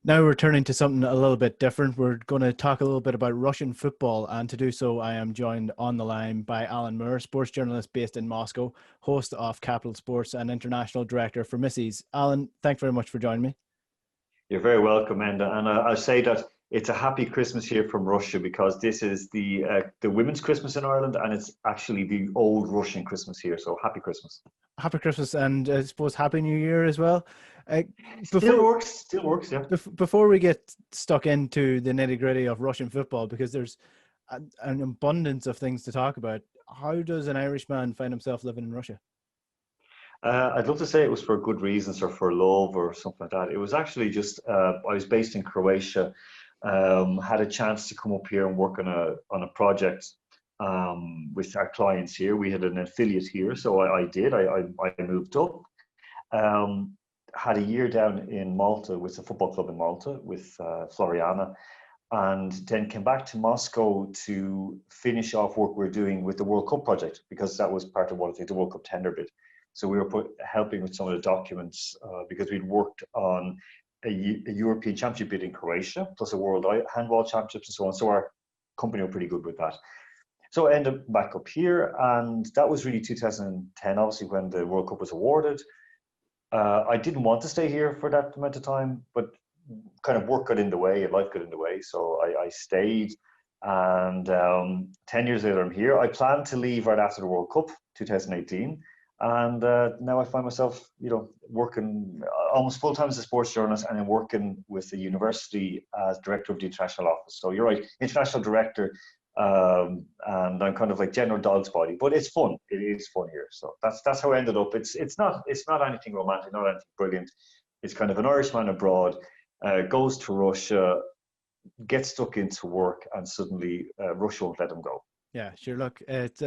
Now we're turning to something a little bit different. We're going to talk a little bit about Russian football, and to do so, I am joined on the line by Alan Moore, sports journalist based in Moscow, host of Capital Sports, and international director for Missies. Alan, thanks very much for joining me. You're very welcome, Enda. And I say that it's a happy Christmas here from Russia because this is the women's Christmas in Ireland, and it's actually the old Russian Christmas here. So happy Christmas. Happy Christmas, and I suppose Happy New Year as well. Uh, Still works, yeah. Before we get stuck into the nitty gritty of Russian football, because there's an abundance of things to talk about, how does an Irishman find himself living in Russia? I'd love to say it was for good reasons or for love or something like that. It was actually just I was based in Croatia, had a chance to come up here and work on a project with our clients here. We had an affiliate here, so I did. I moved up. Had a year down in Malta with a football club in Malta with Floriana, and then came back to Moscow to finish off work we're doing with the World Cup project, because that was part of the World Cup tender bid. So we were helping with some of the documents because we'd worked on a European Championship bid in Croatia, plus a World Handball Championships and so on. So our company were pretty good with that. So I ended up back up here, and that was really 2010, obviously, when the World Cup was awarded. I didn't want to stay here for that amount of time, but kind of work got in the way and life got in the way. So I stayed, and 10 years later, I'm here. I planned to leave right after the World Cup, 2018. And now I find myself, working almost full time as a sports journalist, and then working with the university as director of the international office. So you're right, international director, and I'm kind of like general dog's body, but it's fun. It is fun here. So that's how I ended up. It's not anything romantic, not anything brilliant. It's kind of an Irishman abroad, goes to Russia, gets stuck into work, and suddenly Russia won't let him go. Yeah, sure. Look, it's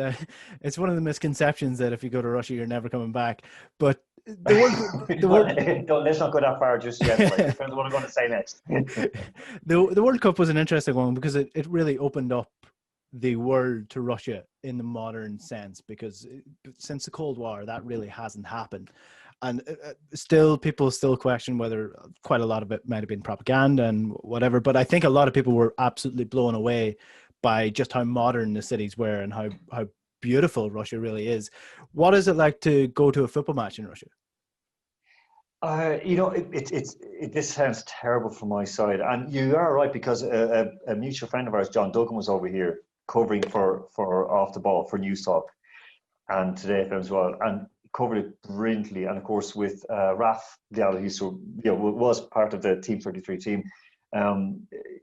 one of the misconceptions that if you go to Russia, you're never coming back. But let's not go that far just yet. Depends on what I'm going to say next. The World Cup was an interesting one because it really opened up the world to Russia in the modern sense, because since the Cold War, that really hasn't happened. And people still question whether quite a lot of it might have been propaganda and whatever. But I think a lot of people were absolutely blown away by just how modern the cities were and how beautiful Russia really is. What is it like to go to a football match in Russia? This sounds terrible from my side, and you are right, because a mutual friend of ours, John Duggan, was over here covering for Off the Ball for News Talk and Today FM as well, and covered it brilliantly. And of course, with Raf Diallo, who was part of the Team 33 team.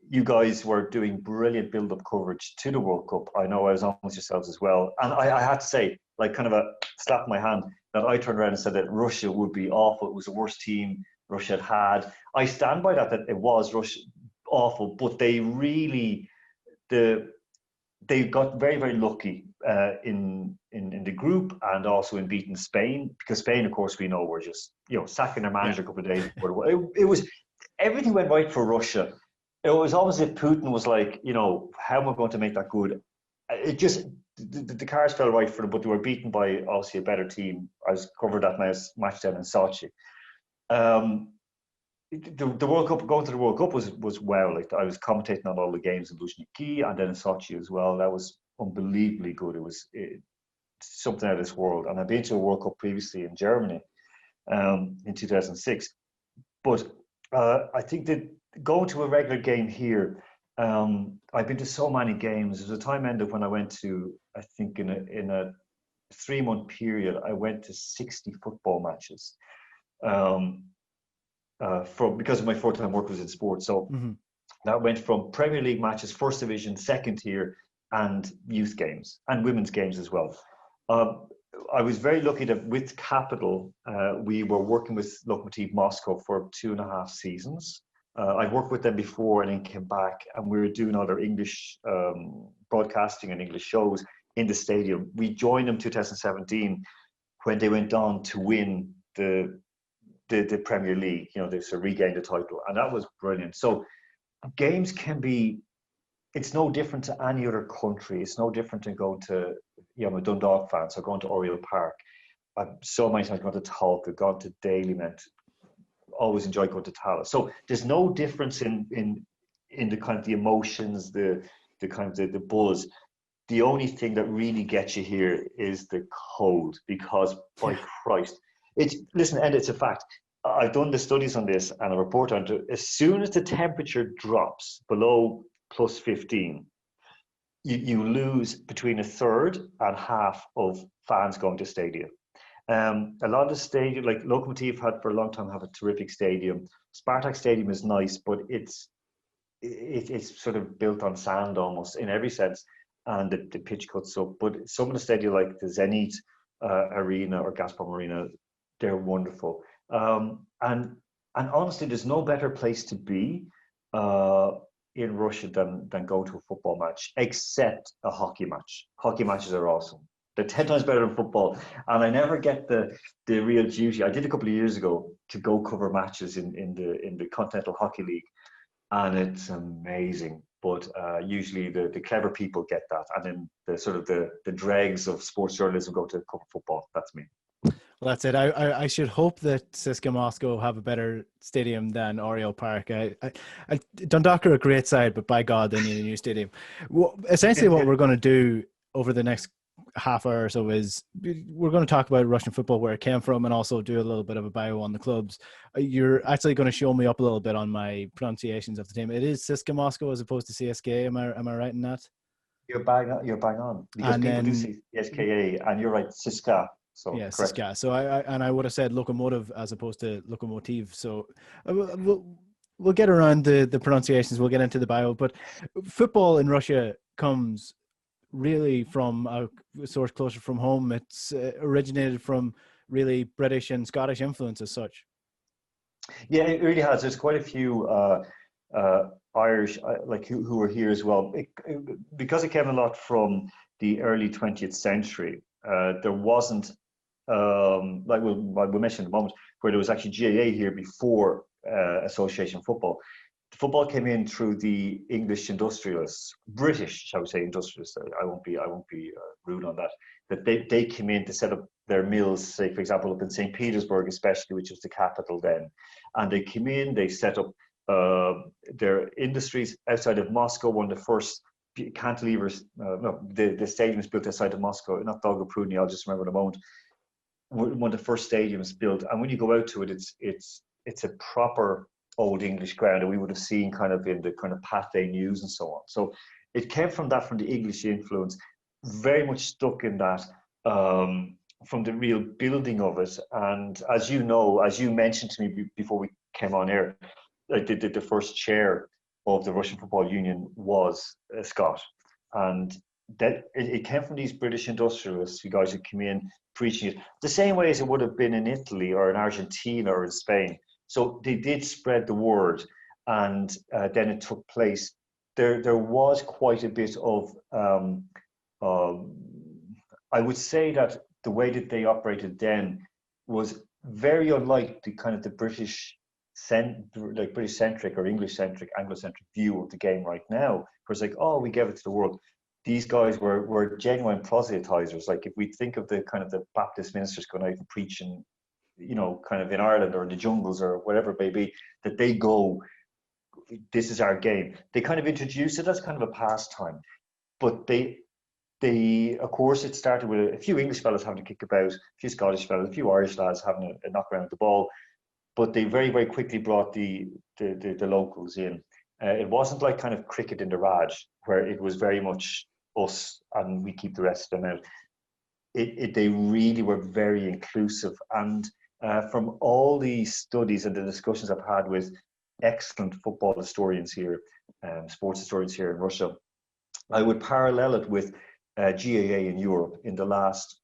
You guys were doing brilliant build-up coverage to the World Cup. I know I was on with yourselves as well. And I had to say, like kind of a slap in my hand, that I turned around and said that Russia would be awful. It was the worst team Russia had. I stand by that it was Russia awful, but they really, they got very, very lucky in the group, and also in beating Spain, because Spain, of course, we know were just, sacking their manager a couple of days before. It was, everything went right for Russia. It was almost as if Putin was like, how am I going to make that good? It just, the cards fell right for them, but they were beaten by obviously a better team. I was covered that match down in Sochi. The World Cup, going to the World Cup was wow. Like, I was commentating on all the games in Luzhniki and then in Sochi as well. That was unbelievably good. It was something out of this world. And I've been to a World Cup previously in Germany in 2006. But I think that going to a regular game here, I've been to so many games. There was a time ended when I went to, I think in a 3-month period, I went to 60 football matches. Because of my full-time work was in sports. So that went from Premier League matches, First Division, second tier, and youth games, and women's games as well. I was very lucky that with Capital, we were working with Locomotive Moscow for 2.5 seasons. I'd worked with them before and then came back, and we were doing other English broadcasting and English shows in the stadium. We joined them 2017 when they went on to win the Premier League. They sort of regained the title, and that was brilliant. So games can be, it's no different to any other country. It's no different than going to, I'm a Dundalk fan, so going to Oriel Park. I've so many times gone to Talca, gone to Dalymount, always enjoy going to Tallaght. So there's no difference in the kind of the emotions, the kind of the buzz. The only thing that really gets you here is the cold, because by Christ, listen, and it's a fact. I've done the studies on this and a report on it. As soon as the temperature drops below plus 15, you lose between a third and half of fans going to stadium. A lot of the stadium, like Locomotive had for a long time, have a terrific stadium. Spartak Stadium is nice, but it's sort of built on sand almost in every sense, and the pitch cuts up. But some of the stadia like the Zenith Arena or Gazprom Arena, they're wonderful. And honestly, there's no better place to be in Russia than go to a football match, except a hockey match. Hockey matches are awesome. They're 10 times better than football, and I never get the real duty. I did a couple of years ago to go cover matches in the Continental Hockey League, and it's amazing. But usually the clever people get that, and then the sort of the dregs of sports journalism go to cover football. That's me. Well, that's it. I should hope that CSKA Moscow have a better stadium than Oriole Park. Dundalk are a great side, but by God, they need a new stadium. Well, essentially, what we're going to do over the next half hour or so is we're going to talk about Russian football, where it came from, and also do a little bit of a bio on the clubs. You're actually going to show me up a little bit on my pronunciations of the team. It is CSKA Moscow as opposed to CSKA. Am I right in that? You're bang on, because people do see CSKA, and you're right, CSKA. So yeah, correct. CSKA. So I would have said Locomotive as opposed to Locomotive. So we'll get around the pronunciations. We'll get into the bio. But football in Russia comes really from a source closer from home. It's originated from really British and Scottish influence as such. Yeah, it really has. There's quite a few Irish like who are here as well. Because it came a lot from the early 20th century. There wasn't like we'll mention in a moment, where there was actually GAA here before association football. The football came in through the English industrialists, British, shall we say, industrialists. I won't be rude on that. That they came in to set up their mills, say for example up in St. Petersburg, especially, which was the capital then, and they came in. They set up their industries outside of Moscow. One of the first cantilevers, the stadium was built outside of Moscow, not Dolgoprudny, I'll just remember in a moment. One of the first stadiums built, and when you go out to it, it's a proper old English ground, and we would have seen kind of in the kind of Pathé News and so on. So it came from that, from the English influence, very much stuck in that, from the real building of it. And as you know, as you mentioned to me before we came on air, like the first chair of the Russian Football Union was a Scot, and that it came from these British industrialists, you guys who came in preaching it the same way as it would have been in Italy or in Argentina or in Spain. So they did spread the word, and then it took place. There was quite a bit of, I would say that the way that they operated then was very unlike the kind of the British British centric or English centric, Anglo-centric view of the game right now. Where it's like, oh, we gave it to the world. These guys were genuine proselytizers. Like if we think of the kind of the Baptist ministers going out and preaching, kind of in Ireland or in the jungles or whatever it may be, that they go, this is our game. They kind of introduced it as kind of a pastime, but they of course, it started with a few English fellas having to kick about, a few Scottish fellas, a few Irish lads having a knock around the ball, but they very, very quickly brought the locals in. It wasn't like kind of cricket in the Raj, where it was very much us and we keep the rest of them out. They really were very inclusive, and from all the studies and the discussions I've had with excellent football historians here, sports historians here in Russia, I would parallel it with GAA in Europe in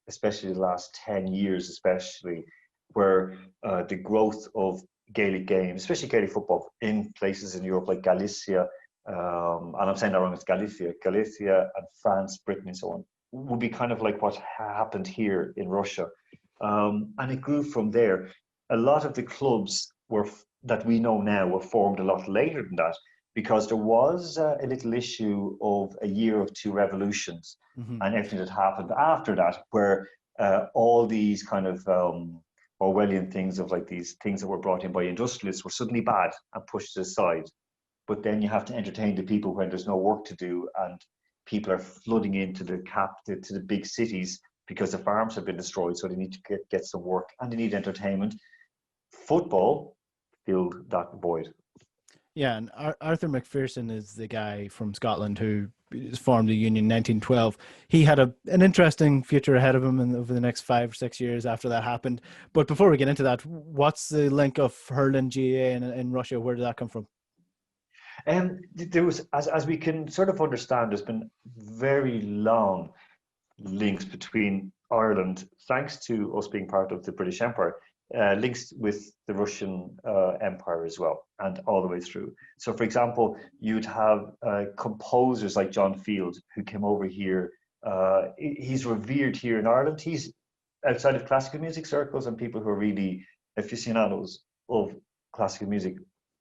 especially the last 10 years, especially, where the growth of Gaelic games, especially Gaelic football, in places in Europe like Galicia, and I'm saying that wrong, it's Galicia and France, Britain and so on, would be kind of like what happened here in Russia. And it grew from there. A lot of the clubs that we know now were formed a lot later than that, because there was a little issue of a year of two revolutions, and everything that happened after that, where all these kind of Orwellian things of like these things that were brought in by industrialists were suddenly bad and pushed aside. But then you have to entertain the people when there's no work to do, and people are flooding into to the big cities because the farms have been destroyed, so they need to get some work and they need entertainment. Football filled that void. Yeah, and Arthur McPherson is the guy from Scotland who formed the union in 1912. He had an interesting future ahead of him over the next 5 or 6 years after that happened. But before we get into that, what's the link of hurling GAA in Russia? Where did that come from? There was, as we can sort of understand, there's been very long links between Ireland, thanks to us being part of the British Empire, links with the Russian Empire as well, and all the way through. So, for example, you'd have composers like John Field, who came over here. He's revered here in Ireland. He's outside of classical music circles, and people who are really aficionados of classical music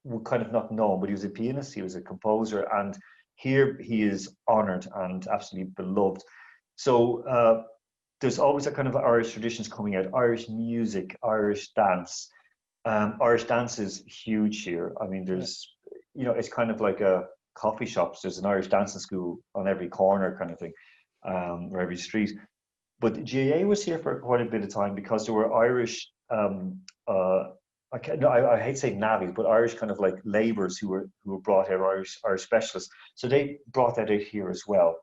would kind of not know him, but he was a pianist, he was a composer, and here he is honoured and absolutely beloved. So there's always a kind of Irish traditions coming out, Irish music, Irish dance. Irish dance is huge here. I mean, there's, it's kind of like a coffee shops. There's an Irish dancing school on every corner kind of thing, or every street. But GAA was here for quite a bit of time because there were Irish, I hate saying navvies, but Irish kind of like labourers who were brought out, Irish specialists. So they brought that out here as well.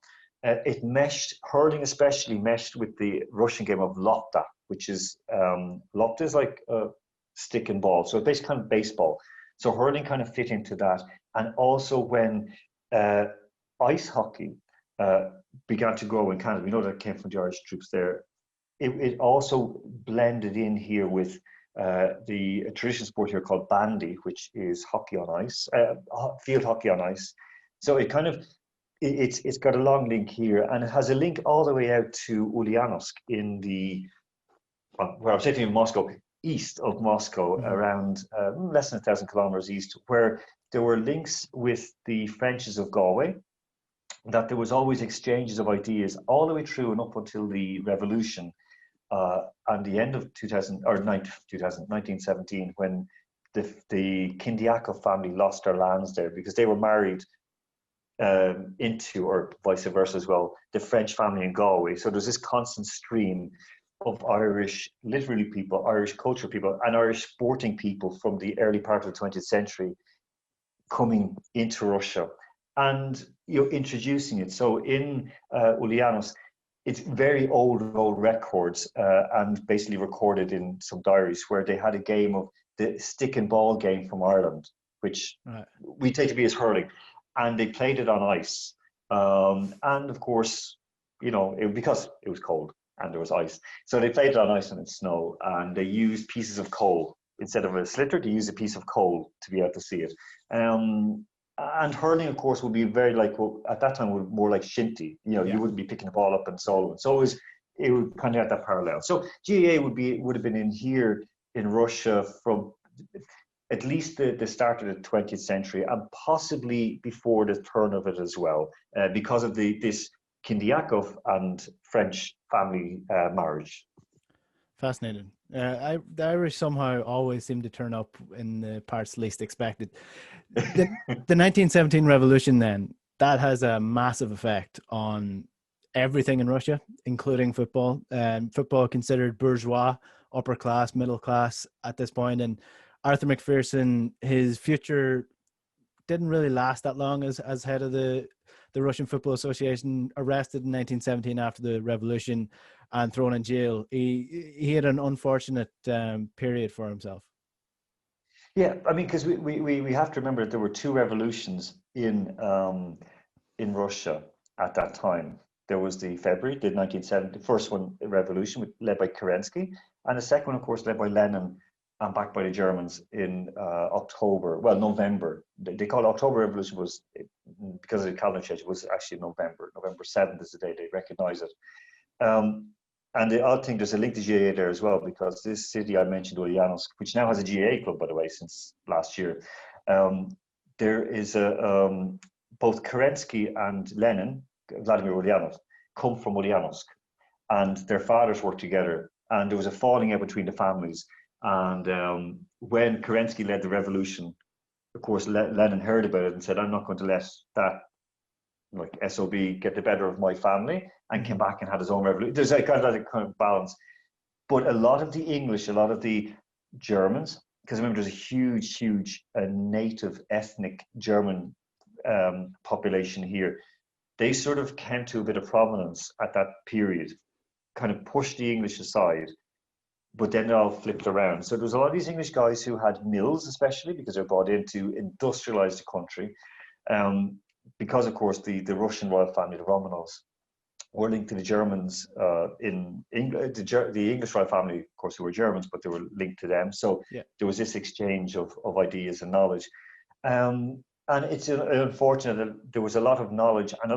It meshed, hurling especially meshed with the Russian game of lopta, which is, lopta is like a stick and ball. So it's basically kind of baseball. So hurling kind of fit into that. And also when ice hockey began to grow in Canada, we know that came from the Irish troops there, it also blended in here with the traditional sport here called bandy, which is hockey on ice, field hockey on ice. So it kind of, it's got a long link here, and it has a link all the way out to Ulyanovsk in where I'm sitting in Moscow, east of Moscow, around less than 1,000 kilometers east, where there were links with the Frenches of Galway, that there was always exchanges of ideas all the way through and up until the revolution, and the end of 1917, when the Kindiakov family lost their lands there because they were married into, or vice versa as well, the French family in Galway. So there's this constant stream of Irish literary people, Irish cultural people, and Irish sporting people from the early part of the 20th century coming into Russia and introducing it. So in Ulyanovsk, it's very old records and basically recorded in some diaries where they had a game of the stick and ball game from Ireland, which we take to be as hurling. And they played it on ice. And of course, because it was cold and there was ice. So they played it on ice and in snow, and they used pieces of coal. Instead of a slitter, they used a piece of coal to be able to see it. And hurling, of course, would be very at that time, more like shinty. You wouldn't be picking the ball up and soloing. So it would kind of have that parallel. So GAA would have been in here in Russia from at least the start of the 20th century, and possibly before the turn of it as well, because of this Kindiakov and French family marriage. Fascinating. The Irish somehow always seem to turn up in the parts least expected. The 1917 revolution, then, that has a massive effect on everything in Russia, including football. Football considered bourgeois, upper class, middle class at this point. And Arthur McPherson, his future didn't really last that long as head of the Russian Football Association, arrested in 1917 after the revolution and thrown in jail. He had an unfortunate period for himself. Yeah, I mean, because we have to remember that there were two revolutions in Russia at that time. There was the 1970, first one, revolution led by Kerensky, and the second one, of course, led by Lenin and backed by the Germans in November. They call it October Revolution, was because of the calendar change, it was actually November. November 7th is the day they recognize it. And the odd thing, there's a link to GAA there as well, because this city I mentioned, Ulyanovsk, which now has a GAA club, by the way, since last year, there is both Kerensky and Lenin, Vladimir Ulyanov, come from Ulyanovsk, and their fathers worked together, and there was a falling out between the families. And when Kerensky led the revolution, of course, Lenin heard about it and said, I'm not going to let that like SOB get the better of my family, and came back and had his own revolution. There's like kind of balance. But a lot of the English, a lot of the Germans, because remember there's a huge native ethnic German population here, they sort of came to a bit of prominence at that period, kind of pushed the English aside, but then it all flipped around. So there was a lot of these English guys who had mills, especially because they're brought in to industrialize the country. Because, of course, the Russian royal family, the Romanovs, were linked to the Germans in England. The English royal family, of course, who were Germans, but they were linked to them. So there was this exchange of ideas and knowledge. And it's unfortunate that there was a lot of knowledge and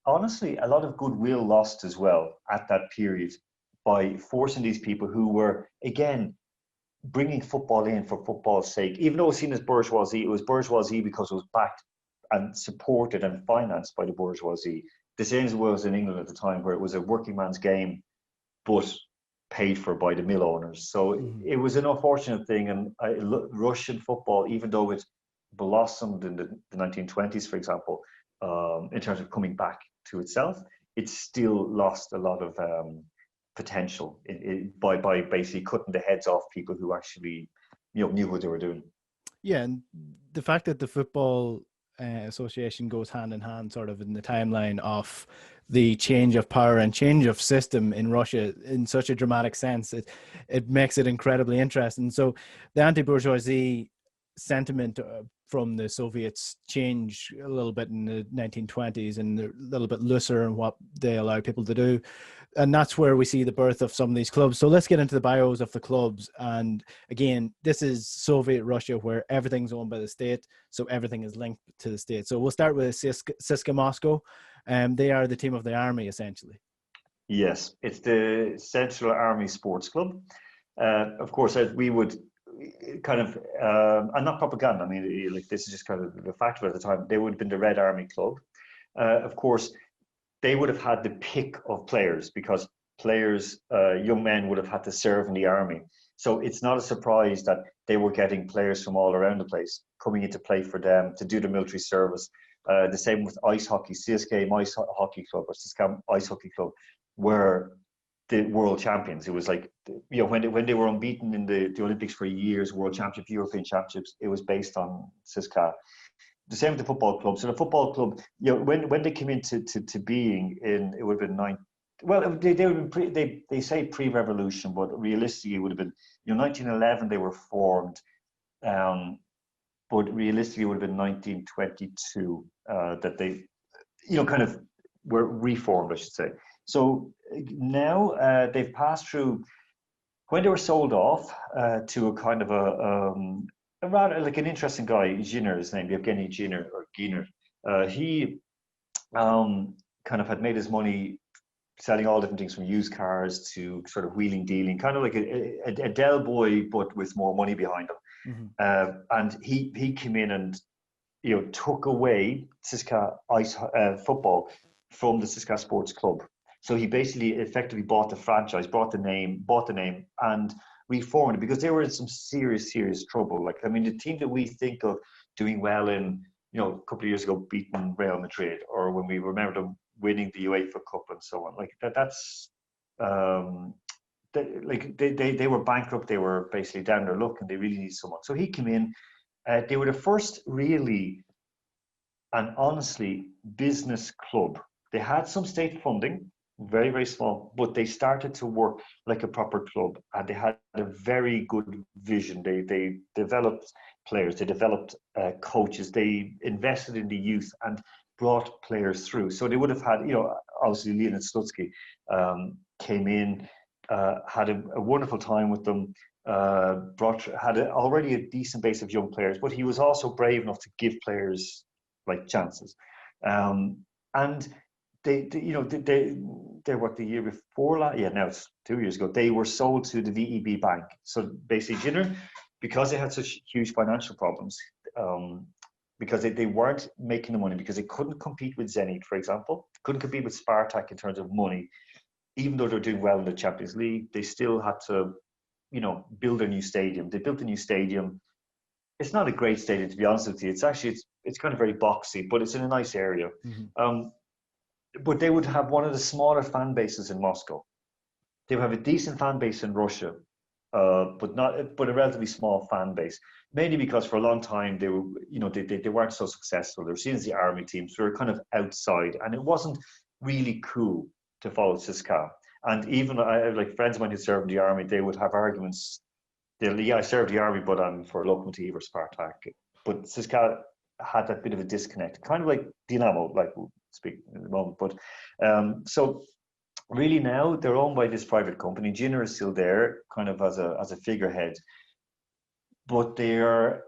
honestly, a lot of goodwill lost as well at that period by forcing these people who were, again, bringing football in for football's sake. Even though it was seen as bourgeoisie, it was bourgeoisie because it was backed and supported and financed by the bourgeoisie. The same as it was in England at the time, where it was a working man's game, but paid for by the mill owners. So it was an unfortunate thing. And Russian football, even though it blossomed in the 1920s, for example, in terms of coming back to itself, it still lost a lot of potential by basically cutting the heads off people who actually knew what they were doing. Yeah, and the fact that the football association goes hand in hand sort of in the timeline of the change of power and change of system in Russia in such a dramatic sense, it makes it incredibly interesting. So the anti-bourgeoisie sentiment from the Soviets changed a little bit in the 1920s, and they're a little bit looser in what they allow people to do. And that's where we see the birth of some of these clubs. So let's get into the bios of the clubs. And again, this is Soviet Russia, where everything's owned by the state, so everything is linked to the state. So we'll start with CSKA Moscow. They are the team of the army, essentially. Yes, it's the Central Army Sports Club. Of course, as we would kind of, and not propaganda, I mean, like this is just kind of the fact at the time, they would have been the Red Army Club. Of course, they would have had the pick of players, because players, young men would have had to serve in the army. So it's not a surprise that they were getting players from all around the place coming in to play for them, to do the military service. The same with ice hockey. CSKA Ice Hockey Club, or CSKA Ice Hockey Club, were the world champions. It was like, when they were unbeaten in the Olympics for years, world championship, European championships, it was based on CSKA. The same with the football club. So the football club, when they came into being, in it would have been they would have been they say pre-revolution, but realistically it would have been 1911 they were formed, but realistically it would have been 1922 that they kind of were reformed, I should say. So now they've passed through, when they were sold off to a kind of a rather like an interesting guy, Giner, his name, Yevgeny Giner, or Giner. He kind of had made his money selling all different things, from used cars to sort of wheeling dealing, kind of like a Del boy, but with more money behind him. And he came in and took away CSKA ice football from the CSKA Sports Club. So he basically effectively bought the franchise, bought the name, and reformed it, because they were in some serious trouble. Like, I mean, the team that we think of doing well in, a couple of years ago, beating Real Madrid, or when we remember them winning the UEFA Cup and so on, like that's they were bankrupt. They were basically down their luck, and they really need someone. So he came in. They were the first really and honestly business club. They had some state funding, very, very small, but they started to work like a proper club, and they had a very good vision. They developed players, they developed coaches, they invested in the youth and brought players through. So they would have had, obviously Leonid Slutsky came in, had a wonderful time with them, had already a decent base of young players, but he was also brave enough to give players like chances. And they what, the year before now it's 2 years ago, they were sold to the VEB Bank. So basically Giner, because they had such huge financial problems, because they weren't making the money, because they couldn't compete with Zenith, for example, couldn't compete with Spartak in terms of money. Even though they're doing well in the Champions League, they still had to build a new stadium. They built a new stadium. It's not a great stadium, to be honest with you. It's actually it's kind of very boxy, but it's in a nice area. But they would have one of the smaller fan bases in Moscow. They would have a decent fan base in Russia, but a relatively small fan base. Mainly because for a long time they were, they weren't so successful. They were seen as the army teams. They were kind of outside, and it wasn't really cool to follow CSKA. And even like friends of mine who served in the army, they would have arguments. I served the army, but I'm for Locomotive or Spartak. But CSKA had that bit of a disconnect, kind of like Dinamo, like we'll speak in a moment. But so really now they're owned by this private company. Gina is still there, kind of as a figurehead, but they're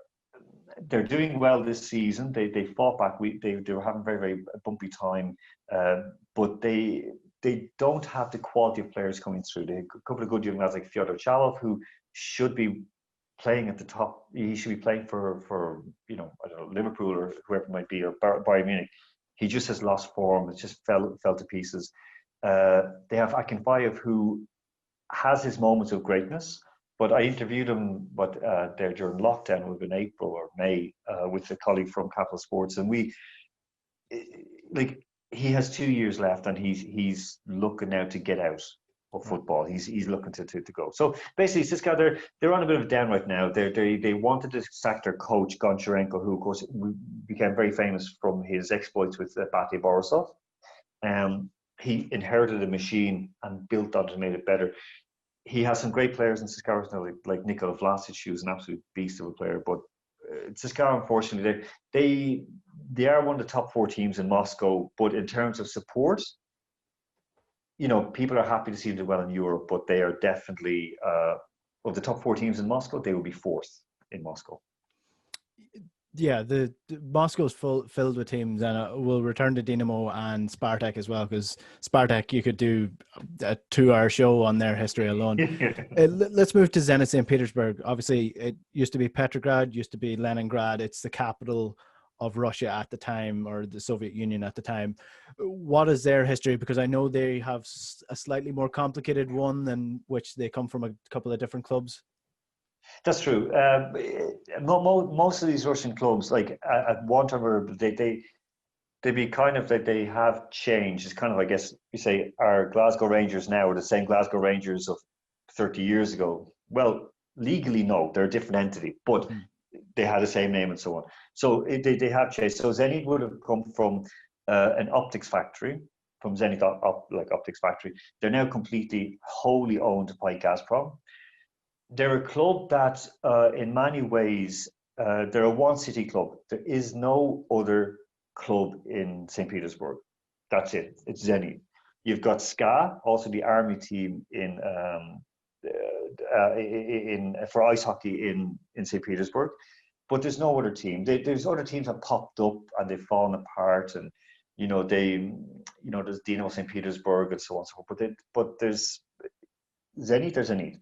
doing well this season. They fought back. They were having very, very bumpy time, but they don't have the quality of players coming through. They have a couple of good young lads like Fyodor Chalov, who should be playing at the top. He should be playing for I don't know, Liverpool or whoever it might be, or Bayern Munich. He just has lost form. It just fell to pieces. They have Akinfeyev, who has his moments of greatness, but I interviewed him there during lockdown, would have been April or May, with a colleague from Capital Sports, and he has 2 years left, and he's looking now to get out of football. He's looking to go. So basically, Cisco, they're on a bit of a down right now. They wanted to sack their coach Goncharenko, who of course became very famous from his exploits with Bate Borisov. He inherited a machine and built on it and made it better. He has some great players in CSKA now, like Nikola Vlasic, who's an absolute beast of a player. But CSKA, unfortunately, they are one of the top 4 teams in Moscow. But in terms of support, people are happy to see them do well in Europe. But they are definitely of the top 4 teams in Moscow, they will be 4th in Moscow. Yeah, the Moscow's filled with teams, and we'll return to Dinamo and Spartak as well, because Spartak, you could do a 2-hour show on their history alone. Let's move to Zenith St. Petersburg. Obviously, it used to be Petrograd, used to be Leningrad. It's the capital of Russia at the time, or the Soviet Union at the time. What is their history? Because I know they have a slightly more complicated one, than which they come from a couple of different clubs. That's true. Most of these Russian clubs, like at one time, they be kind of like they have changed. It's kind of, I guess you say, our Glasgow Rangers now are the same Glasgow Rangers of 30 years ago. Well, legally, no, they're a different entity, but they had the same name and so on. So they have changed. So Zenit would have come from an optics factory, from Zenit Optics Factory. They're now completely wholly owned by Gazprom. They're a club that, in many ways, they're a one-city club. There is no other club in St. Petersburg. That's it. It's Zenit. You've got SKA, also the army team for ice hockey in St. Petersburg, but there's no other team. There's other teams that popped up and they've fallen apart, and there's Dinamo St. Petersburg and so on and so forth. But there's Zenit. There's Zenit.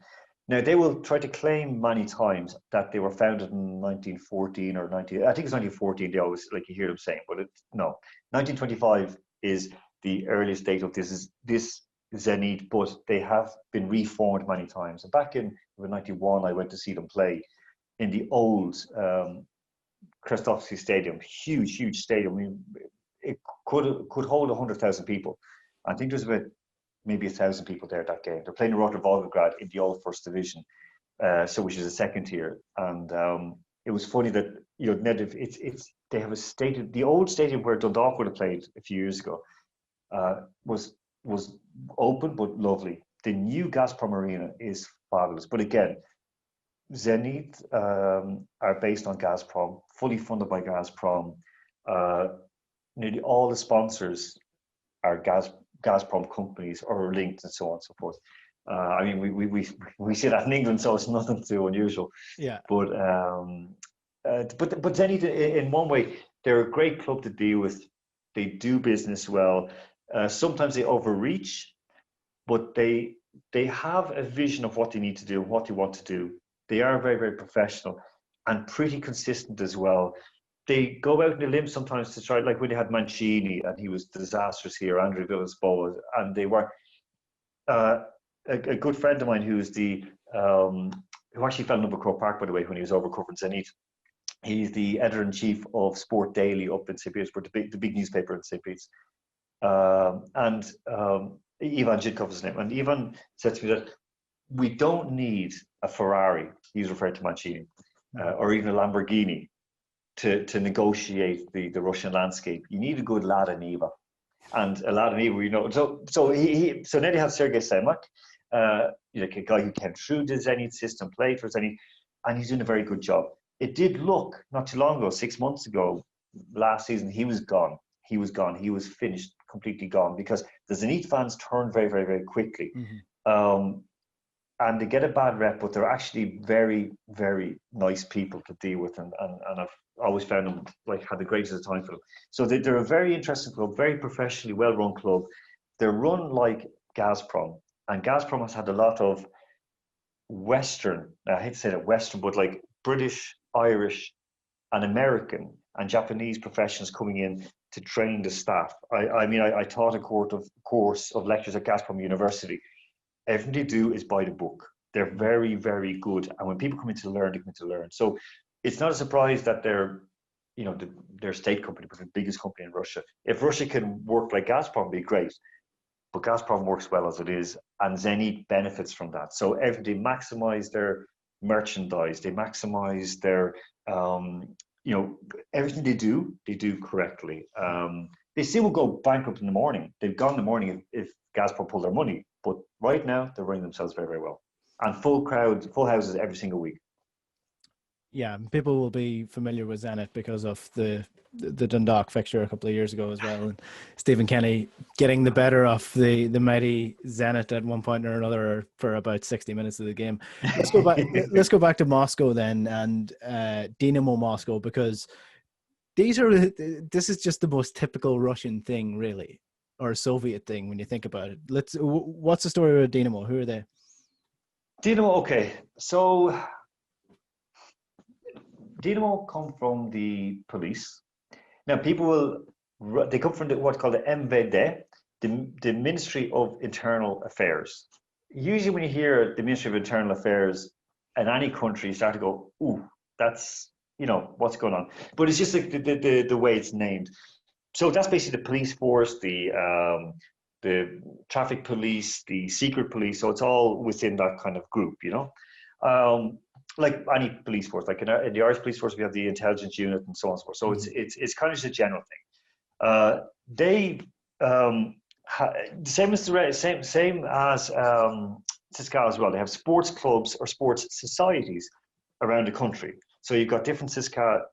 Now, they will try to claim many times that they were founded in 1914 or I think it's 1914, they always, like you hear them saying, but no. 1925 is the earliest date of this Zenit, but they have been reformed many times. And back in 91, I went to see them play in the old Krestovsky Stadium, huge stadium. I mean, it could hold 100,000 people. I think there's about maybe 1,000 people there that game. They're playing Rotor Volgograd in the old first division, which is a second tier. And it was funny that they have a stadium. The old stadium where Dundalk would have played a few years ago was open but lovely. The new Gazprom Arena is fabulous. But again, Zenit are based on Gazprom, fully funded by Gazprom. Nearly all the sponsors are Gazprom companies or linked and so on and so forth. I mean, we see that in England, so it's nothing too unusual. Yeah. But Zenit, in one way, they're a great club to deal with. They do business well. Sometimes they overreach, but they have a vision of what they need to do, what they want to do. They are very, very professional and pretty consistent as well. They go out in the limb sometimes to try, like when they had Mancini and he was disastrous here, Andrea Villas-Boas, and they were a good friend of mine who's the who actually fell in love with Croke Park, by the way, when he was over covering Zenith. He's the editor-in-chief of Sport Daily up in St. Petersburg, the big newspaper in St. Petersburg. And Ivan Zhidkov is his name. And Ivan said to me that we don't need a Ferrari, he's referred to Mancini, or even a Lamborghini to negotiate the Russian landscape. You need a good Lada Niva. And a Lada Niva, you know, so now they have Sergei Semak, you know, a guy who came through the Zenith system, played for Zenith, and he's doing a very good job. It did look not too long ago, 6 months ago, last season, he was gone. He was gone. He was finished, completely gone, because the Zenith fans turned very, very, very quickly. And they get a bad rep, but they're actually very, very nice people to deal with, and I've always found them, like, had the greatest of time for them. So they're a very interesting club, very professionally well-run club. They're run like Gazprom, and Gazprom has had a lot of Western, I hate to say that Western, but like British, Irish, and American and Japanese professionals coming in to train the staff. I mean, I taught a course of lectures at Gazprom University. Everything they do is by the book. They're very, very good. And when people come in to learn, they come in to learn. So it's not a surprise that they're, you know, they're a state company, but the biggest company in Russia. If Russia can work like Gazprom, it'd be great. But Gazprom works well as it is, and Zenit benefits from that. So they maximize their merchandise, they maximize their, you know, everything they do correctly. They still will go bankrupt in the morning. They've gone in the morning if Gazprom pull their money. But right now, they're running themselves very, very well. And full houses every single week. Yeah, people will be familiar with Zenit because of the Dundalk fixture a couple of years ago as well, and Stephen Kenny getting the better of the mighty Zenit at one point or another for about 60 minutes of the game. Let's go back. Let's go back to Moscow then, and Dinamo Moscow, because this is just the most typical Russian thing, really, or Soviet thing when you think about it. What's the story with Dinamo? Who are they? Dinamo, okay, so Dinamo come from the police. Now, they come from what's called the MVD, the Ministry of Internal Affairs. Usually when you hear the Ministry of Internal Affairs in any country, you start to go, ooh, that's, you know, what's going on. But it's just like the way it's named. So that's basically the police force, the traffic police, the secret police. So it's all within that kind of group, you know. Like any police force, like in the Irish police force, we have the intelligence unit and so on and so forth. So it's kind of just a general thing. They same as CSKA as well. They have sports clubs or sports societies around the country. So you've got different CSKA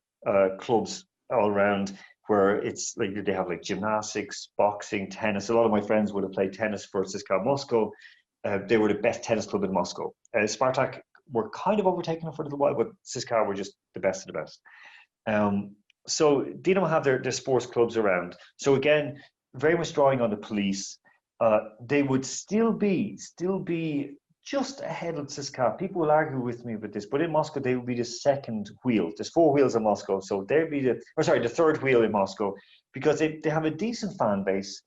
clubs all around, where it's like they have like gymnastics, boxing, tennis. A lot of my friends would have played tennis for CSKA Moscow. They were the best tennis club in Moscow. Spartak were kind of overtaken them for a little while, but CSKA were just the best of the best. So Dinamo have their sports clubs around. So again, very much drawing on the police. They would still be just ahead of CSKA. People will argue with me about this, but in Moscow they would be the second wheel. There's 4 wheels in Moscow, so they'd be the third wheel in Moscow, because they have a decent fan base.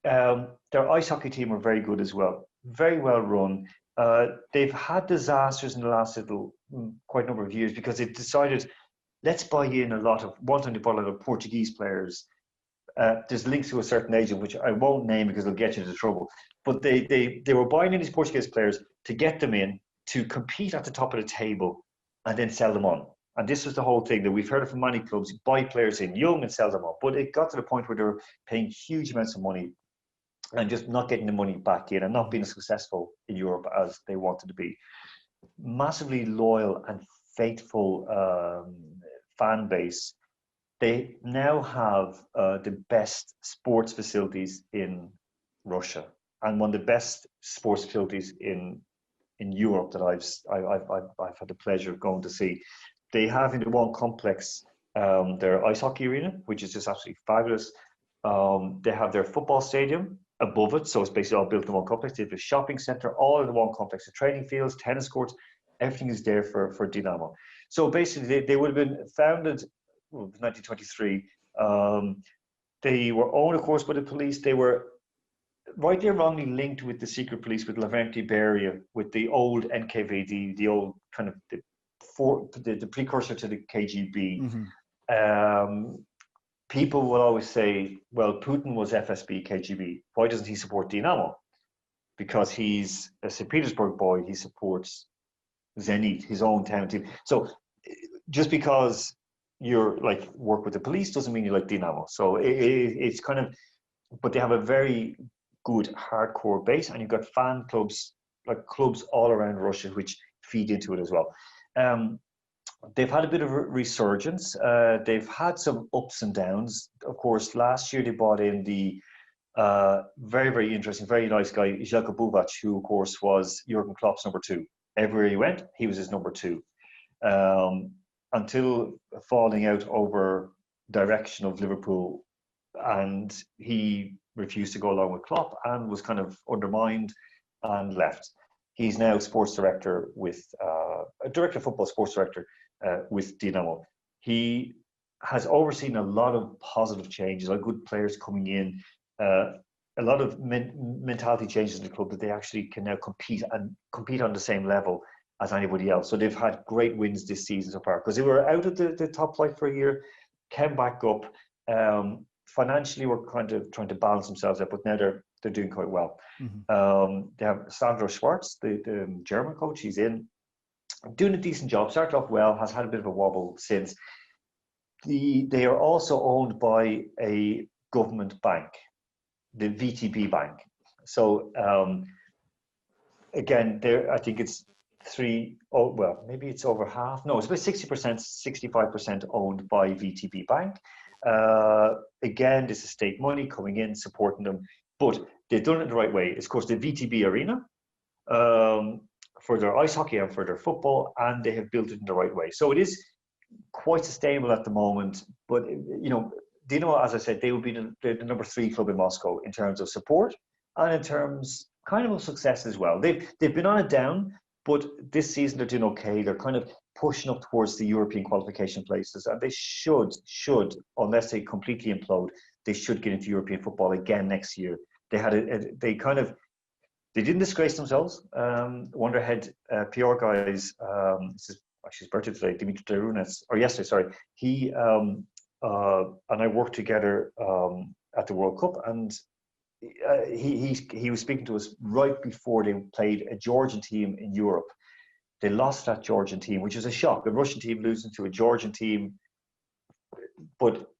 Their ice hockey team are very good as well, very well run. They've had disasters in the last quite a number of years, because they've decided, let's buy in one time they bought a lot of Portuguese players. There's links to a certain agent, which I won't name because it'll get you into trouble. But they were buying in these Portuguese players to get them in to compete at the top of the table and then sell them on. And this was the whole thing that we've heard of from many clubs: buy players in young and sell them on. But it got to the point where they were paying huge amounts of money and just not getting the money back in, and not being as successful in Europe as they wanted to be. Massively loyal and faithful fan base. They now have the best sports facilities in Russia, and one of the best sports facilities in Europe that I've had the pleasure of going to see. They have in the one complex their ice hockey arena, which is just absolutely fabulous. They have their football stadium above it, so it's basically all built in one complex. They have a shopping center, all in one complex. The training fields, tennis courts, everything is there for Dinamo. So basically, they would have been founded 1923. They were owned, of course, by the police. They were rightly or wrongly linked with the secret police, with Lavrenti Beria, with the old NKVD, the old kind of the precursor to the KGB. People will always say, well, Putin was FSB, KGB. Why doesn't he support Dinamo? Because he's a St. Petersburg boy, he supports Zenith, his own town team. So just because you're like work with the police doesn't mean you like Dinamo. So it's kind of, but they have a very good hardcore base, and you've got fan clubs, like clubs all around Russia, which feed into it as well. They've had a bit of a resurgence. They've had some ups and downs. Of course, last year they brought in the very, very interesting, very nice guy, Jelko Buvac, who, of course, was Jurgen Klopp's number 2. Everywhere he went, he was his number 2. Until falling out over direction of Liverpool, and he refused to go along with Klopp and was kind of undermined and left. He's now sports director with a director of football, sports director with Dinamo. He has overseen a lot of positive changes, a lot of good players coming in, a lot of mentality changes in the club, that they actually can now compete on the same level as anybody else. So they've had great wins this season so far, because they were out of the top flight for a year, came back up. Financially, we're kind of trying to balance themselves out, but now they're doing quite well. They have Sandro Schwarz, the German coach. He's in, doing a decent job. Started off well, has had a bit of a wobble since. They are also owned by a government bank, the VTB Bank. So again, I think it's maybe it's over half. No, it's about 60%, 65% owned by VTB Bank. Again, this is state money coming in, supporting them, but they've done it the right way. It's, of course, the VTB Arena for their ice hockey and for their football, and they have built it in the right way. So it is quite sustainable at the moment. But Dinamo, as I said, they will be the number 3 club in Moscow in terms of support and in terms kind of success as well. They've been on a down, but this season they're doing okay. They're kind of pushing up towards the European qualification places, and they should, unless they completely implode, they should get into European football again next year. They didn't disgrace themselves. One of their head PR guys, this is actually his birthday today, Dimitri Derunets, or yesterday, sorry. He and I worked together at the World Cup, and he was speaking to us right before they played a Georgian team in Europe. They lost that Georgian team, which was a shock. A Russian team losing to a Georgian team, but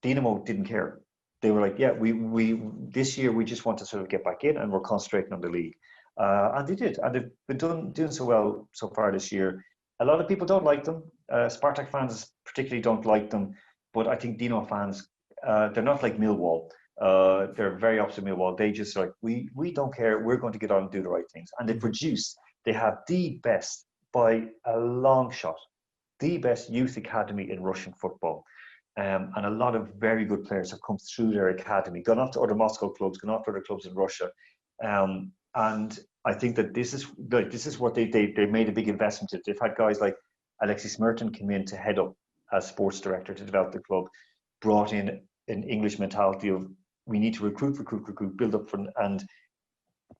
Dinamo didn't care. They were like, yeah, we this year we just want to sort of get back in, and we're concentrating on the league. And they did, and they've been doing so well so far this year. A lot of people don't like them. Spartak fans particularly don't like them, but I think Dinamo fans, they're not like Millwall. They're very opposite Millwall. They just like, we don't care. We're going to get on and do the right things. And they have the best, by a long shot, the best youth academy in Russian football. And a lot of very good players have come through their academy, gone off to other Moscow clubs, gone off to other clubs in Russia. And I think that this is what they made a big investment in. They've had guys like Alexis Merton come in to head up as sports director to develop the club, brought in an English mentality of, we need to recruit, build up from, and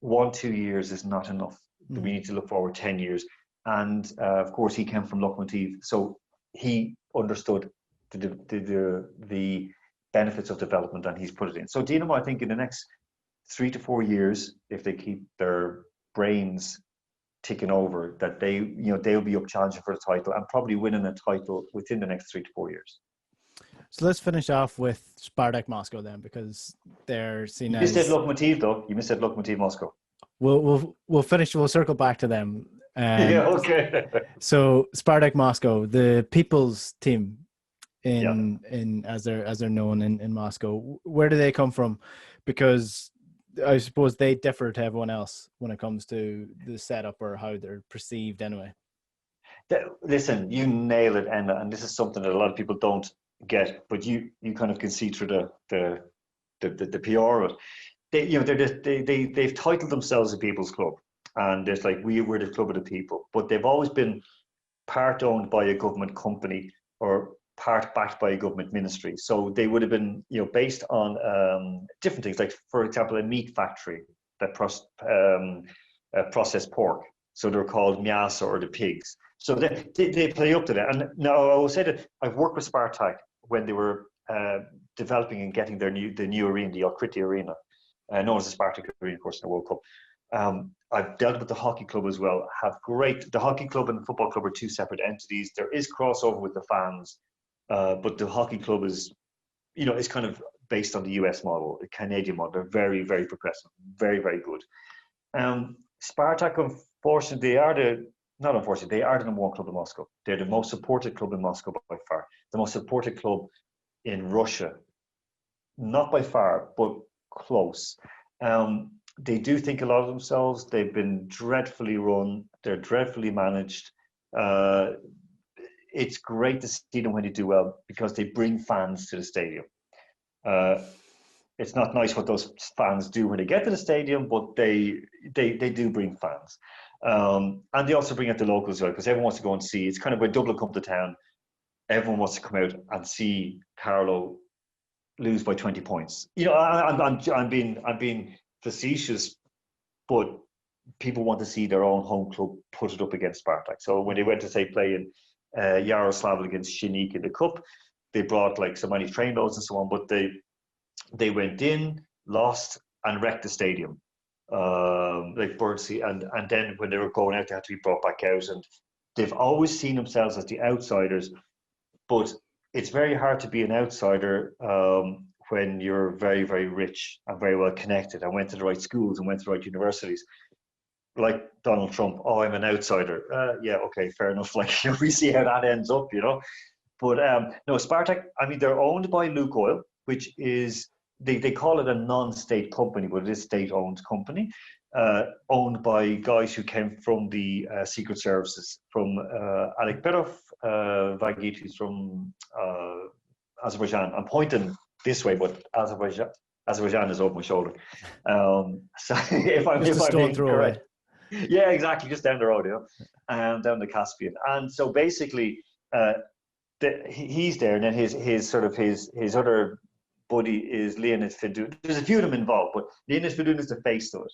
1-2 years is not enough. We need to look forward 10 years. And of course, he came from Locomotive, so he understood the benefits of development, and he's put it in. So Dinamo, I think, in the next 3 to 4 years, if they keep their brains ticking over, that they'll be up challenging for the title and probably winning a title within the next 3 to 4 years. So let's finish off with Spartak Moscow then, because they're seen as... You missed that Locomotive, though. You missed that Locomotive Moscow. We'll finish. We'll circle back to them. Yeah, okay. So Spartak Moscow, the people's team in as they're known in Moscow. Where do they come from? Because I suppose they differ to everyone else when it comes to the setup or how they're perceived anyway. Listen, you nail it, Enda, and this is something that a lot of people don't get, but you kind of can see through the PR of it. They've titled themselves a people's club, and it's like we're the club of the people, but they've always been part owned by a government company, or part backed by a government ministry. So they would have been, based on different things, like, for example, a meat factory that processed pork. So they're called Miasa, or the pigs. So they play up to that. And now I will say that I've worked with Spartak when they were developing and getting the new arena, the Okriti Arena, known as the Spartak Arena, of course, in the World Cup. I've dealt with the hockey club as well. The hockey club and the football club are two separate entities. There is crossover with the fans, but the hockey club is, is kind of based on the US model, the Canadian model. They're very, very progressive, very, very good. Spartak, unfortunately, they are the number one club in Moscow. They're the most supported club in Moscow by far. The most supported club in Russia, not by far, but close. They do think a lot of themselves. They've been dreadfully run. They're dreadfully managed. It's great to see them when they do well, because they bring fans to the stadium. It's not nice what those fans do when they get to the stadium, but they do bring fans. And they also bring out the locals as well, because everyone wants to go and see. It's kind of when Dublin come to town, everyone wants to come out and see Carlo lose by 20 points. I'm being facetious, but people want to see their own home club put it up against Spartak. So when they went to play in Yaroslavl against Shinik in the cup, they brought so many trainloads and so on, but they went in, lost, and wrecked the stadium. Like Birdsea, and then when they were going out, they had to be brought back out. And they've always seen themselves as the outsiders, but it's very hard to be an outsider when you're very, very rich and very well connected and went to the right schools and went to the right universities. Like Donald Trump, oh, I'm an outsider. Yeah, okay, fair enough. We see how that ends up, But no, Spartak, they're owned by Lukoil, which is, they call it a non-state company, but it is state-owned company, owned by guys who came from the secret services, from Alek Berov, Vagit, who's from Azerbaijan. I'm pointing this way, but Azerbaijan is over my shoulder. So if I'm being correct. Yeah, exactly, just down the road, down the Caspian. And so basically, he's there, and then his other buddy is Leonid Fedun. There's a few of them involved, but Leonid Fedun is the face of it.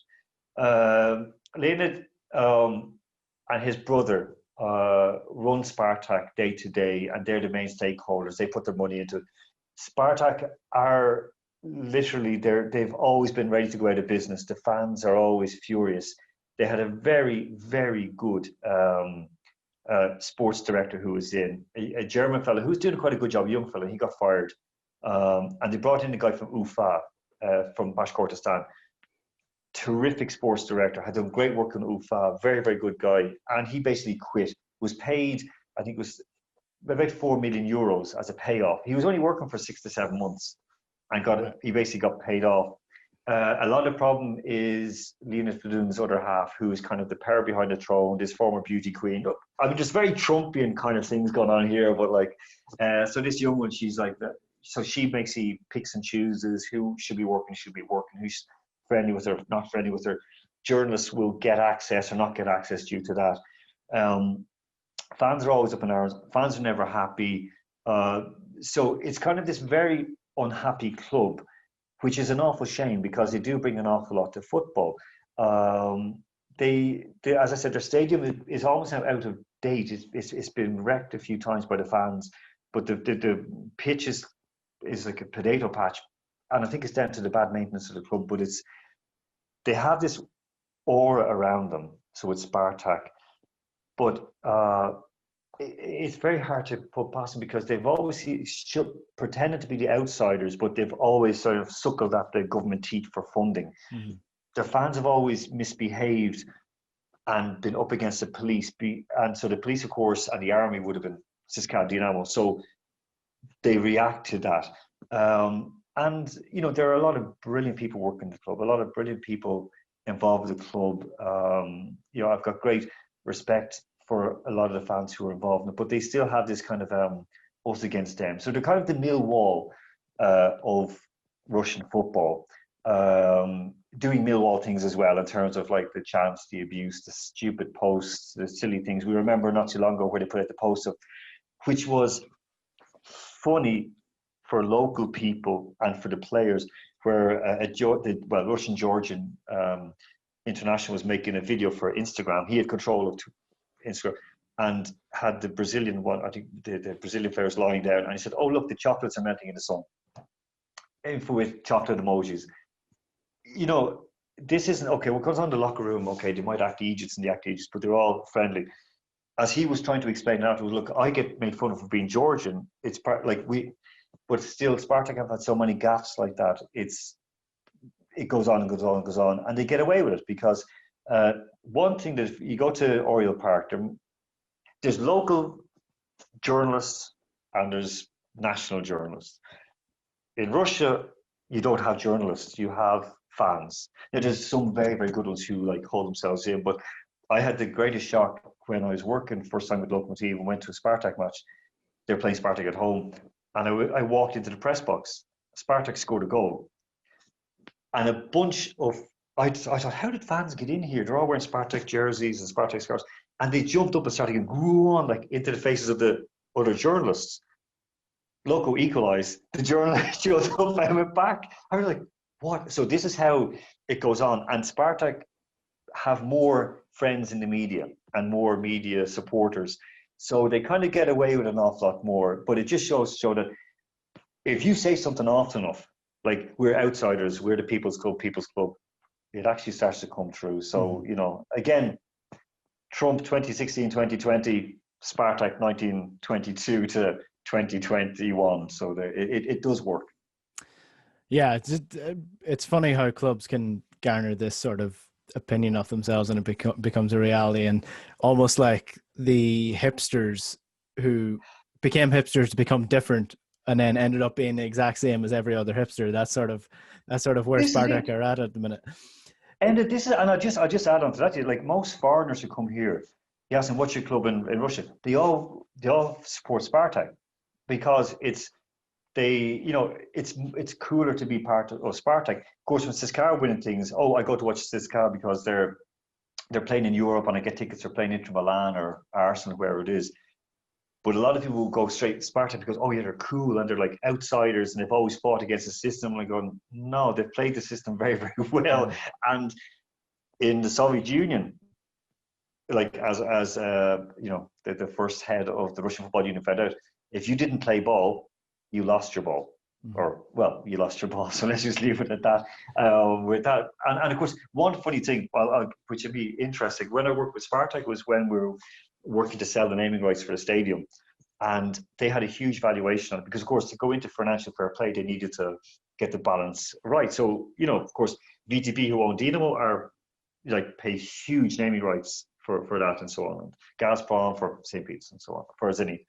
Leonid and his brother run Spartak day to day, and they're the main stakeholders. They put their money into it. Spartak are literally, they've always been ready to go out of business. The fans are always furious. They had a very, very good sports director who was in, a German fellow who was doing quite a good job, a young fellow. He got fired. And they brought in a guy from Ufa, from Bashkortostan. Terrific sports director, had done great work in Ufa, very, very good guy. And he basically quit, was paid, I think it was about 4 million euros as a payoff. He was only working for 6 to 7 months and he basically got paid off. A lot of the problem is Leonid Fedun's other half, who is kind of the power behind the throne, this former beauty queen. Just very Trumpian kind of things going on here, but so this young one, she's like that. So she basically picks and chooses who should be working, who's friendly with her, not friendly with her. Journalists will get access or not get access due to that. Fans are always up in arms. Fans are never happy. So it's kind of this very unhappy club, which is an awful shame, because they do bring an awful lot to football. They as I said, their stadium is almost now out of date. It's been wrecked a few times by the fans, but the pitch is like a potato patch, and I think it's down to the bad maintenance of the club. But they have this aura around them, so it's Spartak, but it's very hard to put past them, because they've always pretended to be the outsiders, but they've always sort of suckled at the government teat for funding. Mm-hmm. Their fans have always misbehaved and been up against the police, and so the police, of course, and the army would have been CSKA Dinamo. So they react to that. And, there are a lot of brilliant people working the club, a lot of brilliant people involved with the club. I've got great respect for a lot of the fans who are involved in it, but they still have this kind of us against them. So they're kind of the Millwall of Russian football, doing Millwall things as well, in terms of the chants, the abuse, the stupid posts, the silly things. We remember not too long ago where they put out the post of, which was funny for local people and for the players, where Russian Georgian international was making a video for Instagram. He had control of Instagram and had the Brazilian one. I think the Brazilian players lying down, and he said, "Oh, look, the chocolates are melting in the sun," with chocolate emojis. You know, this isn't okay. What goes on in the locker room? Okay, they might act Egypts and they act Egypts, but they're all friendly. As he was trying to explain afterwards, look, I get made fun of for being Georgian. It's part like but still, Spartak have had so many gaffes like that. It goes on and goes on and goes on, and they get away with it because one thing that you go to Oriole Park, there's local journalists and there's national journalists. In Russia, you don't have journalists; you have fans. Now, there's some very, very good ones who like hold themselves in, but I had the greatest shock when I was working first time with Locomotive and went to a Spartak match. They were playing Spartak at home, and I walked into the press box. Spartak scored a goal, and a bunch of I thought, how did fans get in here? They're all wearing Spartak jerseys and Spartak scarves, and they jumped up and started and grew on like into the faces of the other journalists. Loco equalised. The journalist jumped up and went back. I was like, what? So this is how it goes on, and Spartak have more friends in the media and more media supporters, so they kind of get away with an awful lot more. But it just shows that if you say something often enough, like we're outsiders, we're the people's club, it actually starts to come true. So you know, again, Trump 2016, 2020, Spartak 1922 to 2021. So it does work. Yeah, it's funny how clubs can garner this sort of opinion of themselves, and it becomes a reality, and almost like the hipsters who became hipsters to become different and then ended up being the exact same as every other hipster. That's sort of where Spartak are at the minute. And I'll just add on to that. Like most foreigners who come here, you ask them what's your club in Russia. They all support Spartak because it's cooler to be part of Spartak. Of course, when CSKA are winning things, I go to watch CSKA because they're playing in Europe and I get tickets for playing Inter Milan or Arsenal, wherever it is. But a lot of people will go straight to Spartak because, they're cool and they're like outsiders and they've always fought against the system. And I'm going, no, they've played the system very, very well. And in the Soviet Union, like as the first head of the Russian Football Union found out, if you didn't play ball, you lost your ball. You lost your ball. So let's just leave it at that. With that, and of course, one funny thing, which would be interesting, when I worked with Spartak was when we were working to sell the naming rights for the stadium, and they had a huge valuation on it because, of course, to go into financial fair play, they needed to get the balance right. So, of course, VTB, who own Dinamo, are pay huge naming rights for that and so on, and Gazprom for St. Pete's and so on for Zenith.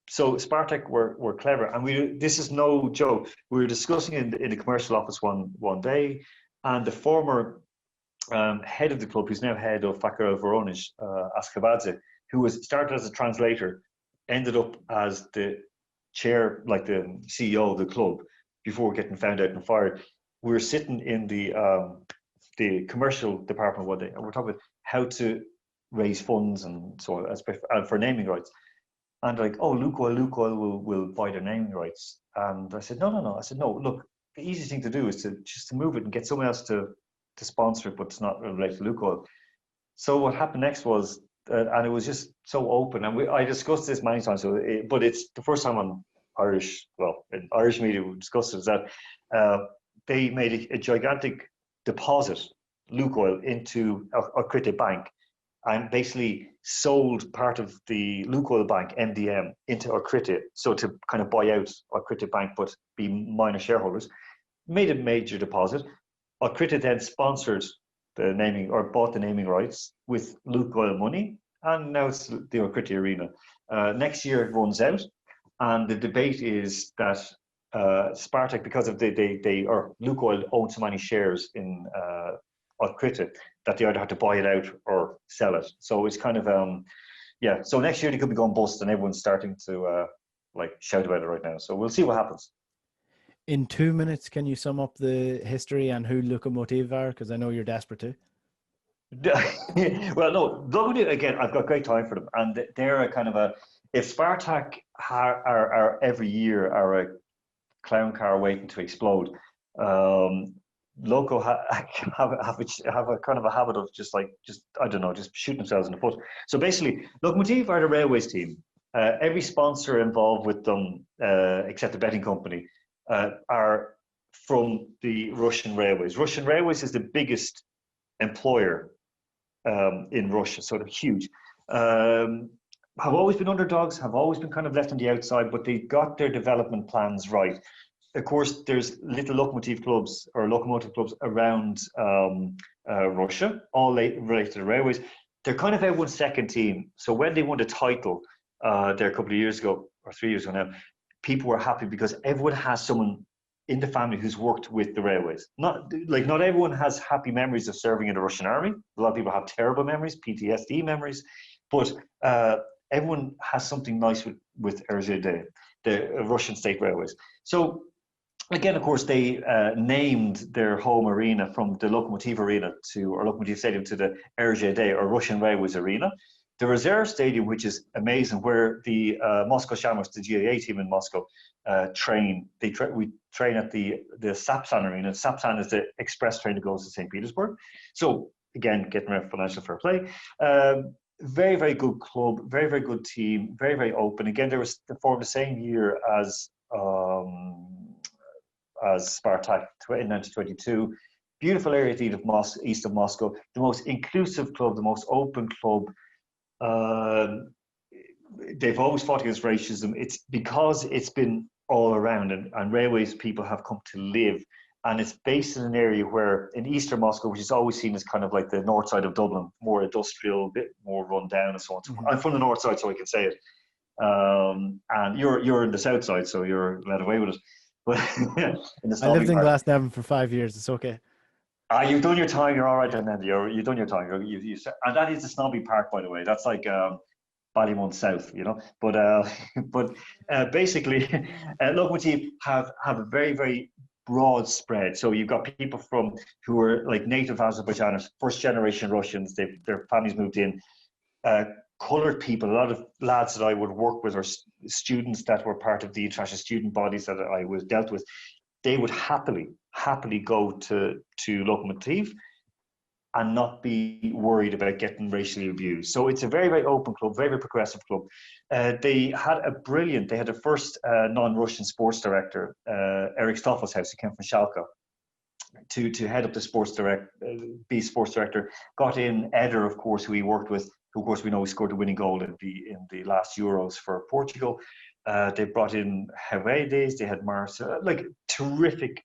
So Spartak were clever, and this is no joke. We were discussing in the commercial office one day, and the former head of the club, who's now head of Fakir Voronezh, Askabadze, who started as a translator, ended up as the chair, like the CEO of the club, before getting found out and fired. We were sitting in the commercial department one day, and we're talking about how to raise funds and so on, for naming rights. And Lukoil will buy their naming rights. And I said, no. I said, no, look, the easiest thing to do is to move it and get someone else to sponsor it, but it's not related to Lukoil. So what happened next was, and it was just so open, and I discussed this many times, but it's the first time in Irish media we discussed it, is that they made a gigantic deposit, Lukoil, into a Crite Bank, and basically sold part of the Lukoil Bank, MDM, into Orkrite, so to kind of buy out Orkrite Bank but be minor shareholders. Made a major deposit. Orkrite then sponsored the naming, or bought the naming rights with Lukoil money, and now it's the Orkrite Arena. Next year it runs out, and the debate is that Spartak, because of Lukoil owns so many shares in Orkrite, that they either have to buy it out or sell it. So it's kind of so next year they could be going bust, and everyone's starting to shout about it right now. So we'll see what happens. In 2 minutes, can you sum up the history and who Locomotive are? Because I know you're desperate to. Well, no, Locomotive, again, I've got great time for them, and they're a kind of if Spartak are every year are a clown car waiting to explode, Loco have a kind of a habit of just I don't know, just shooting themselves in the foot. So basically, Locomotive are the railways team. Every sponsor involved with them, except the betting company, are from the Russian Railways. Russian Railways is the biggest employer in Russia, so they're huge. Have always been underdogs, have always been kind of left on the outside, but they got their development plans right. Of course, there's little locomotive clubs or locomotive clubs around Russia, all related to the railways. They're kind of everyone's second team. So when they won the title there a couple of years ago, or 3 years ago now, people were happy because everyone has someone in the family who's worked with the railways. Not everyone has happy memories of serving in the Russian army. A lot of people have terrible memories, PTSD memories, but everyone has something nice with RZD, the Russian state railways. So again, of course, they named their home arena from the Locomotive Arena or Locomotive Stadium to the RZD, or Russian Railways Arena. The reserve stadium, which is amazing, where the Moscow Shamrocks, the GAA team in Moscow, train. We train at the Sapsan Arena. Sapsan is the express train that goes to St. Petersburg. So again, getting around financial fair play. Very, very good club, very, very good team, very, very open. Again, they formed the same year as Spartak in 1922. Beautiful area east of Moscow. The most inclusive club, the most open club. They've always fought against racism. It's because it's been all around, and railways people have come to live. And it's based in an area where, in eastern Moscow, which is always seen as kind of like the north side of Dublin, more industrial, a bit more run down, and so on. Mm-hmm. I'm from the north side, so I can say it. And you're in the south side, so you're led away with it. But I lived in Glasnevin for 5 years. It's okay. You've done your time. You're all right, then. You've done your time. And that is the Snobby Park, by the way. That's like Ballymun South, you know. But basically, Locomotive have a very, very broad spread. So you've got people who are like native Azerbaijanis, first generation Russians. Their families moved in. Coloured people, a lot of lads that I would work with, or students that were part of the international student bodies that I was dealt with, they would happily go to Locomotive and not be worried about getting racially abused. So it's a very, very open club, very, very progressive club. They had a first non-Russian sports director, Eric Stoffelshaus, who came from Schalke, to head up the sports director. Got in Eder, of course, who he worked with, who of course we know he scored the winning goal in the last Euros for Portugal. They brought in Heredes, they had Marcel, like terrific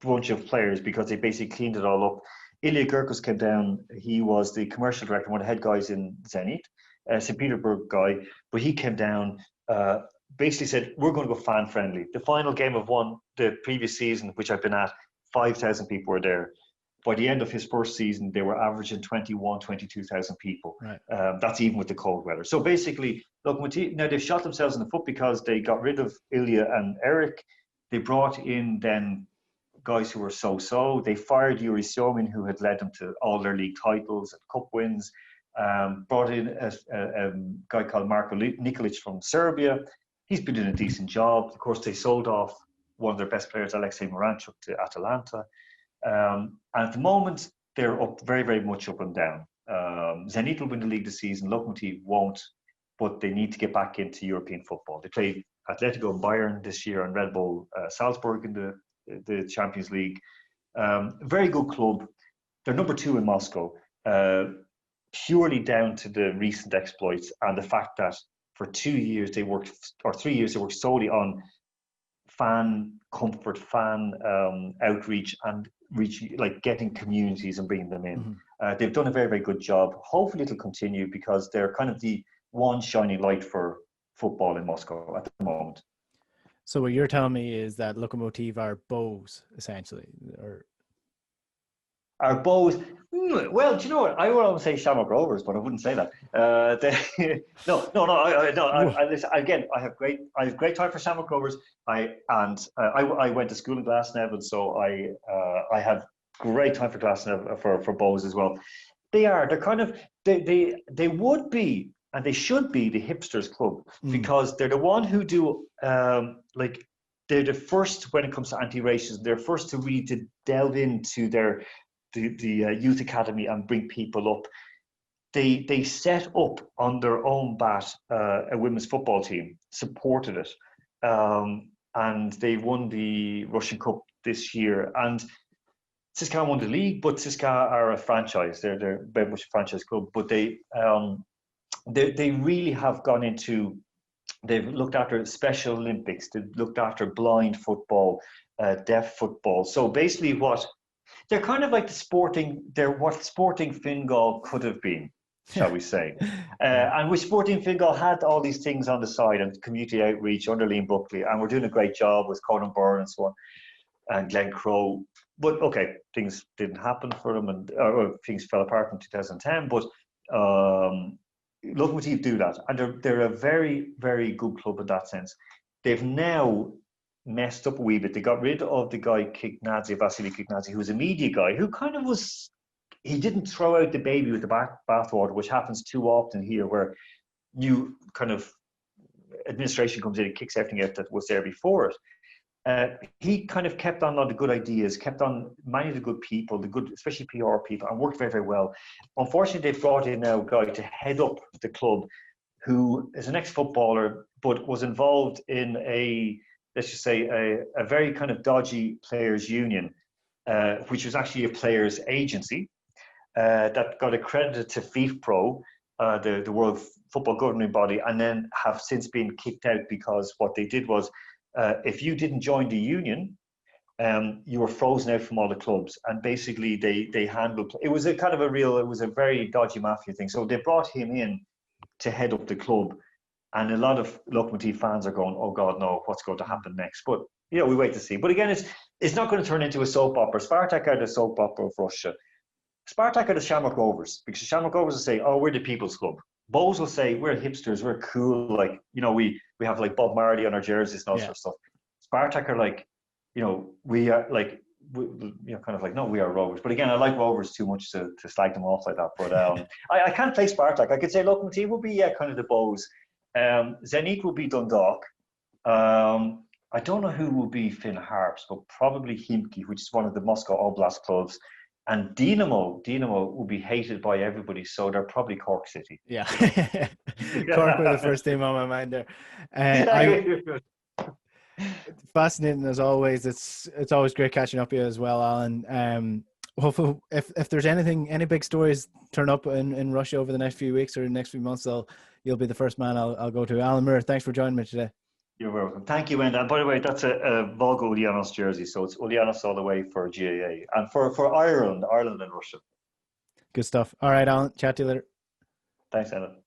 bunch of players, because they basically cleaned it all up. Ilya Gurkus came down. He was the commercial director, one of the head guys in Zenith, St. Petersburg guy, but he came down, basically said, we're going to go fan friendly. The final game of the previous season, which I've been at, 5,000 people were there. By the end of his first season, they were averaging 22,000 people. Right. That's even with the cold weather. So basically, Locomotive, now they've shot themselves in the foot because they got rid of Ilya and Eric. They brought in then guys who were so-so. They fired Yuri Somin, who had led them to all their league titles and cup wins. Brought in a guy called Marko Nikolic from Serbia. He's been doing a decent job. Of course, they sold off one of their best players, Alexei Moranchuk, to Atalanta. And at the moment, they're up very, very much up and down. Zenit will win the league this season. Locomotive won't, but they need to get back into European football. They played Atletico and Bayern this year, and Red Bull Salzburg in the Champions League. Very good club. They're number 2 in Moscow, purely down to the recent exploits and the fact that for 2 years they worked, or 3 years they worked solely on fan comfort, fan outreach, and getting communities and bringing them in. Mm-hmm. They've done a very, very good job. Hopefully it'll continue, because they're kind of the one shining light for football in Moscow at the moment. So what you're telling me is that Locomotive are bows, essentially, or are bows. Well, do you know what? I would always say Shamrock Rovers, but I wouldn't say that. Again, I have great time for Shamrock Rovers. I went to school in Glasnevin, so I have great time for Glasnevin for bows as well. They're kind of they would be and they should be the hipsters club because they're the one who do like they're the first when it comes to anti-racism. They're first to really to delve into the youth academy and bring people up. They set up on their own bat a women's football team, supported it, and they won the Russian Cup this year. And CSKA won the league, but CSKA are a franchise. They're very much a franchise club, but they really have gone into. They've looked after Special Olympics. They've looked after blind football, deaf football. So basically, what they're kind of like they're what Sporting Fingal could have been, shall we say. And with Sporting Fingal had all these things on the side and community outreach under Liam Buckley, and we're doing a great job with Conan Byrne and so on, and Glenn Crowe. But okay, things didn't happen for them, and or things fell apart in 2010. But Locomotive do that, and they're a very, very good club in that sense. They've now messed up a wee bit. They got rid of the guy Vasily Kiknadze, who was a media guy, who kind of was. He didn't throw out the baby with the bathwater, which happens too often here, where new kind of administration comes in and kicks everything out that was there before it. He kind of kept on the good ideas, kept on many of the good people, the good, especially PR people, and worked very, very well. Unfortunately, they've brought in now a guy to head up the club who is an ex-footballer, but was involved in let's just say, a very kind of dodgy players' union, which was actually a players' agency that got accredited to FIFPro, the World Football Governing Body, and then have since been kicked out because what they did was, if you didn't join the union, you were frozen out from all the clubs, and basically they handled. It was it was a very dodgy mafia thing. So they brought him in to head up the club, and a lot of Locomotive fans are going, "Oh God, no! What's going to happen next?" But we wait to see. But again, it's not going to turn into a soap opera. Spartak are the soap opera of Russia. Spartak are the Shamrock Rovers, because the Shamrock Rovers will say, "Oh, we're the people's club." Bows will say, "We're hipsters, we're cool, like, we have like Bob Marley on our jerseys and all sort of stuff." Spartak are like, we are like, kind of like, no, we are Rovers. But again, I like Rovers too much to slag them off like that. But I can't play Spartak. I could say Locomotive will be kind of the Bows. Zenith will be Dundalk. I don't know who will be Finn Harps, but probably Himki, which is one of the Moscow Oblast clubs. And Dinamo will be hated by everybody, so they're probably Cork City. Yeah, Cork were the first team on my mind there. Fascinating as always. It's always great catching up with you as well, Alan. Hopefully, if there's any big stories turn up in Russia over the next few weeks or the next few months, you'll be the first man I'll go to. Alan Moore, thanks for joining me today. You're welcome. Thank you, Enda. And by the way, that's a Volga Ulyanovsk jersey, so it's Ulyanovsk all the way for GAA. And for Ireland and Russia. Good stuff. All right, Alan. Chat to you later. Thanks, Enda.